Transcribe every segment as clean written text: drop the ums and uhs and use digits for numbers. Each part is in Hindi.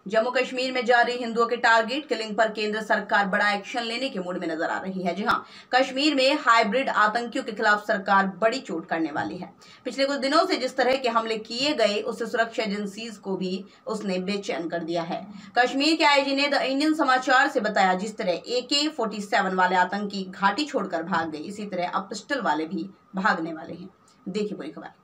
जम्मू कश्मीर में जारी हिंदुओं के टारगेट किलिंग पर केंद्र सरकार बड़ा एक्शन लेने के मूड में नजर आ रही है। जी हां, कश्मीर में हाइब्रिड आतंकियों के खिलाफ सरकार बड़ी चोट करने वाली है। पिछले कुछ दिनों से जिस तरह के हमले किए गए उससे सुरक्षा एजेंसीज को भी उसने बेचैन कर दिया है। कश्मीर के आईजी ने द इंडियन समाचार से बताया, जिस तरह AK-47 वाले आतंकी घाटी छोड़कर भाग गए, इसी तरह अब पिस्टल वाले भी भागने वाले हैं। देखिए पूरी खबर।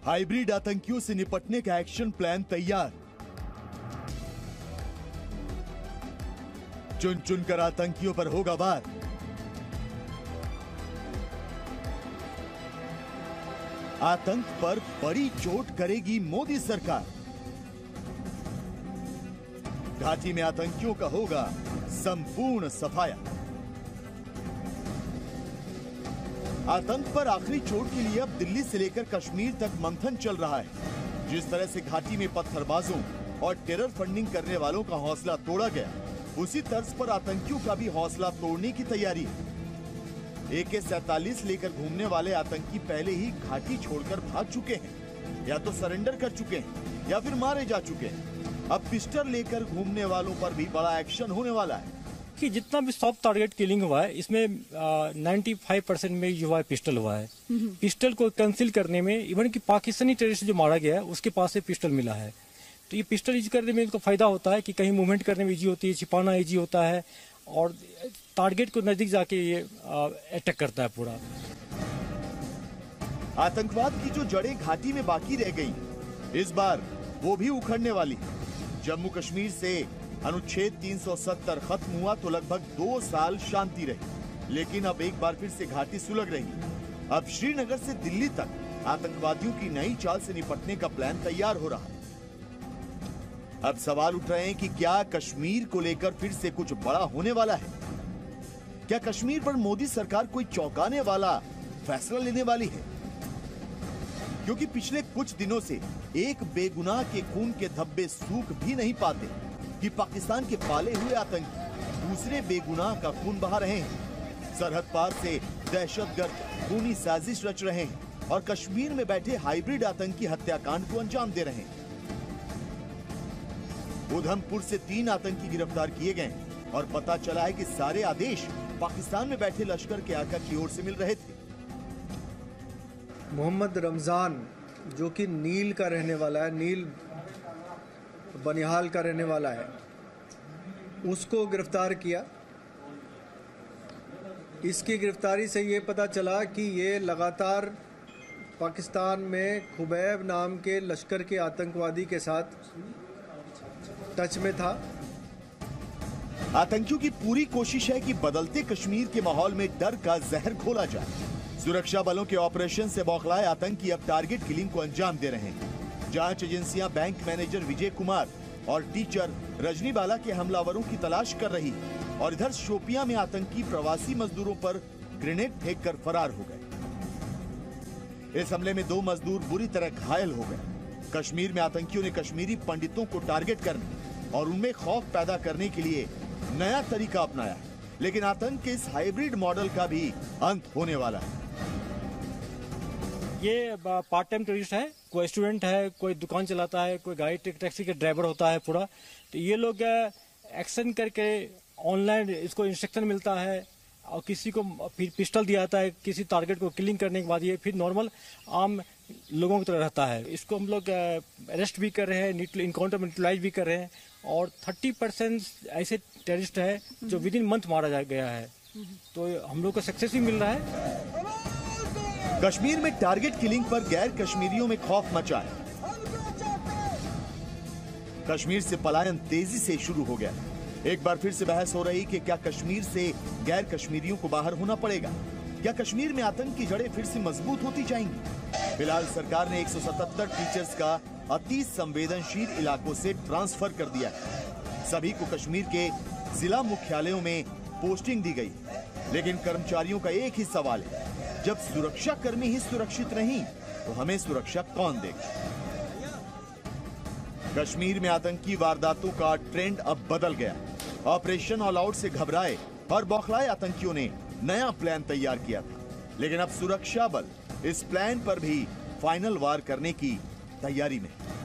हाइब्रिड आतंकियों से निपटने का एक्शन प्लान तैयार। चुन चुनकर आतंकियों पर होगा वार। आतंक पर बड़ी चोट करेगी मोदी सरकार। घाटी में आतंकियों का होगा संपूर्ण सफाया। आतंक पर आखिरी चोट के लिए अब दिल्ली से लेकर कश्मीर तक मंथन चल रहा है। जिस तरह से घाटी में पत्थरबाजों और टेरर फंडिंग करने वालों का हौसला तोड़ा गया, उसी तर्ज पर आतंकियों का भी हौसला तोड़ने की तैयारी है। AK-47 लेकर घूमने वाले आतंकी पहले ही घाटी छोड़कर भाग चुके हैं, या तो सरेंडर कर चुके हैं या फिर मारे जा चुके हैं। अब पिस्टल लेकर घूमने वालों पर भी बड़ा एक्शन होने वाला है। कि जितना भी सॉफ्ट टारगेट किलिंग हुआ है, इसमें 95% में जो है पिस्टल हुआ है। पिस्टल को कंसील करने में, इवन कि पाकिस्तानी टेररिस्ट जो मारा गया है उसके पास से पिस्टल मिला है। तो ये पिस्टल यूज करने में इनको फायदा होता है कि कहीं मूवमेंट करने में इजी होती है, छिपाना इजी होता है और टारगेट को नजदीक जाके ये अटैक करता है पूरा। आतंकवाद की जो जड़ें घाटी में बाकी रह गई, इस बार वो भी उखड़ने वाली है। जम्मू कश्मीर से अनुच्छेद 370 खत्म हुआ तो लगभग 2 साल शांति रही, लेकिन अब एक बार फिर से घाटी सुलग रही। अब श्रीनगर से दिल्ली तक आतंकवादियों की नई चाल से निपटने का प्लान तैयार हो रहा है। अब सवाल उठ रहे हैं कि क्या कश्मीर को लेकर फिर से कुछ बड़ा होने वाला है? क्या कश्मीर पर मोदी सरकार कोई चौंकाने वाला फैसला लेने वाली है? क्योंकि पिछले कुछ दिनों से एक बेगुनाह के खून के धब्बे सूख भी नहीं पाते कि पाकिस्तान के पाले हुए आतंकी दूसरे बेगुनाह का खून बहा रहे हैं। सरहद पार से दहशतगर्द खूनी साजिश रच रहे हैं और कश्मीर में बैठे हाइब्रिड आतंकी हत्याकांड को अंजाम दे रहे हैं। उधमपुर से 3 आतंकी गिरफ्तार किए गए और पता चला है कि सारे आदेश पाकिस्तान में बैठे लश्कर के आका की ओर से मिल रहे थे। मोहम्मद रमजान, जो कि नील का रहने वाला है, नील बनिहाल का रहने वाला है, उसको गिरफ्तार किया। इसकी गिरफ्तारी से ये पता चला कि ये लगातार पाकिस्तान में खुबैब नाम के लश्कर के आतंकवादी के साथ टच में था। आतंकियों की पूरी कोशिश है कि बदलते कश्मीर के माहौल में डर का जहर घोला जाए। सुरक्षा बलों के ऑपरेशन से बौखलाए आतंकी अब टारगेट किलिंग को अंजाम दे रहे हैं। जांच एजेंसियां बैंक मैनेजर विजय कुमार और टीचर रजनी बाला के हमलावरों की तलाश कर रही है और इधर शोपियां में आतंकी प्रवासी मजदूरों पर ग्रेनेड फेंककर फरार हो गए। इस हमले में 2 मजदूर बुरी तरह घायल हो गए। कश्मीर में आतंकियों ने कश्मीरी पंडितों को टारगेट करने और उनमें खौफ पैदा करने के लिए नया तरीका अपनाया है, लेकिन आतंक के इस हाइब्रिड मॉडल का भी अंत होने वाला है। ये पार्ट टाइम टूरिस्ट है, कोई स्टूडेंट है, कोई दुकान चलाता है, कोई गाड़ी टैक्सी के ड्राइवर होता है पूरा। तो ये लोग एक्शन करके ऑनलाइन इसको इंस्ट्रक्शन मिलता है और किसी को फिर पिस्टल दिया जाता है किसी टारगेट को किलिंग करने के बाद, ये फिर नॉर्मल आम लोगों की तरह रहता है। इसको हम लोग अरेस्ट भी कर रहे हैं, इनकाउंटर में न्यूट्रलाइज भी कर रहे हैं और 30% ऐसे टेररिस्ट है जो विद इन मंथ मारा गया है। तो हम लोग को सक्सेस भी मिल रहा है। कश्मीर में टारगेट किलिंग पर गैर कश्मीरियों में खौफ मचा है। कश्मीर से पलायन तेजी से शुरू हो गया। एक बार फिर से बहस हो रही कि क्या कश्मीर से गैर कश्मीरियों को बाहर होना पड़ेगा? क्या कश्मीर में आतंक की जड़ें फिर से मजबूत होती जाएंगी? फिलहाल सरकार ने 177 टीचर्स का अति संवेदनशील इलाकों से ट्रांसफर कर दिया है। सभी को कश्मीर के जिला मुख्यालयों में पोस्टिंग दी गई, लेकिन कर्मचारियों का एक ही सवाल है, जब सुरक्षा कर्मी ही सुरक्षित नहीं तो हमें सुरक्षा कौन देगा? कश्मीर में आतंकी वारदातों का ट्रेंड अब बदल गया। ऑपरेशन ऑल आउट से घबराए और बौखलाए आतंकियों ने नया प्लान तैयार किया था, लेकिन अब सुरक्षा बल इस प्लान पर भी फाइनल वार करने की तैयारी में है।